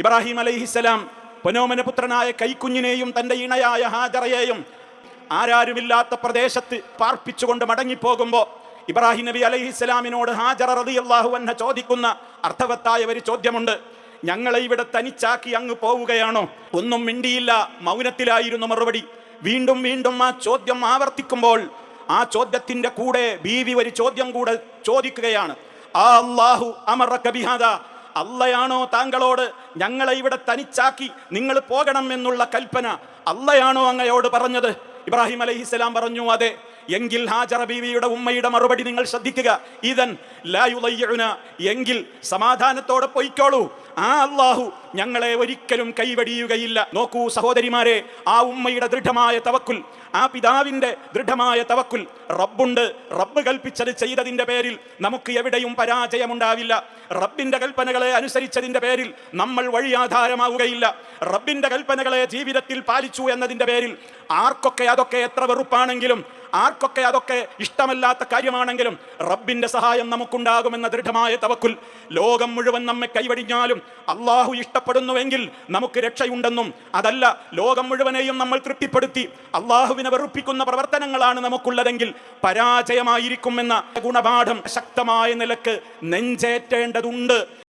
ഇബ്രാഹിം അലൈഹിസ്സലാം പൊന്നോമന പുത്രനായ കൈക്കുഞ്ഞിനെയും തൻ്റെ ഇണയായ ഹാജറയെയും ആരാരുമില്ലാത്ത പ്രദേശത്ത് പാർപ്പിച്ചുകൊണ്ട് മടങ്ങിപ്പോകുമ്പോൾ ഇബ്രാഹിം നബി അലൈഹിസ്സലാമിനോട് ഹാജറ റളിയല്ലാഹു അൻഹ ചോദിക്കുന്ന അർത്ഥവത്തായ ഒരു ചോദ്യമുണ്ട്. ഞങ്ങളെ ഇവിടെ തനിച്ചാക്കി അങ്ങ് പോവുകയാണോ? ഒന്നും മിണ്ടിയില്ല, മൗനത്തിലായിരുന്നു മറുപടി. വീണ്ടും വീണ്ടും ആ ചോദ്യം ആവർത്തിക്കുമ്പോൾ ആ ചോദ്യത്തിന്റെ കൂടെ ബീവി ഒരു ചോദ്യം കൂടെ ചോദിക്കുകയാണ്. ആ അല്ലാഹു അമറക ബിഹാദാ, അള്ളയാണോ താങ്കളോട് ഞങ്ങളെ ഇവിടെ തനിച്ചാക്കി നിങ്ങൾ പോകണം എന്നുള്ള കൽപ്പന അള്ളയാണോ അങ്ങയോട് പറഞ്ഞത്? ഇബ്രാഹിം അലൈഹിസ്സലാം പറഞ്ഞു, അതെ. എങ്കിൽ ഹാജറ ബീവിയുടെ ഉമ്മയുടെ മറുപടി നിങ്ങൾ ശ്രദ്ധിക്കുക. ഇദൻ ലാ യുളയ്യുന, എങ്കിൽ സമാധാനത്തോടെ പൊയ്ക്കോളൂ, ആ അല്ലാഹു ഞങ്ങളെ ഒരിക്കലും കൈവടിയുകയില്ല. നോക്കൂ സഹോദരിമാരെ, ആ ഉമ്മയുടെ ദൃഢമായ തവക്കുൽ, ആ പിതാവിന്റെ ദൃഢമായ തവക്കുൽ. റബ്ബുണ്ട്, റബ്ബ് കൽപ്പിച്ചത് ചെയ്തതിന്റെ പേരിൽ നമുക്ക് എവിടെയും പരാജയമുണ്ടാവില്ല. റബ്ബിന്റെ കൽപ്പനകളെ അനുസരിച്ചതിന്റെ പേരിൽ നമ്മൾ വഴിയാധാരമാവുകയില്ല. റബ്ബിന്റെ കൽപ്പനകളെ ജീവിതത്തിൽ പാലിച്ചു എന്നതിന്റെ പേരിൽ ആർക്കൊക്കെ അതൊക്കെ എത്ര വെറുപ്പാണെങ്കിലും, ആർക്കൊക്കെ അതൊക്കെ ഇഷ്ടമല്ലാത്ത കാര്യമാണെങ്കിലും റബ്ബിന്റെ സഹായം നമുക്കുണ്ടാകുമെന്ന ദൃഢമായ തവക്കുൽ. ലോകം മുഴുവൻ നമ്മെ കൈവടിഞ്ഞാലും അള്ളാഹു ഇഷ്ടപ്പെടുന്നുവെങ്കിൽ നമുക്ക് രക്ഷയുണ്ടെന്നും, അതല്ല ലോകം മുഴുവനെയും നമ്മൾ തൃപ്തിപ്പെടുത്തി അള്ളാഹുവിനെ വെറുപ്പിക്കുന്ന പ്രവർത്തനങ്ങളാണ് നമുക്കുള്ളതെങ്കിൽ പരാജയമായിരിക്കുമെന്ന ഗുണപാഠം ശക്തമായ നിലക്ക് നെഞ്ചേറ്റേണ്ടതുണ്ട്.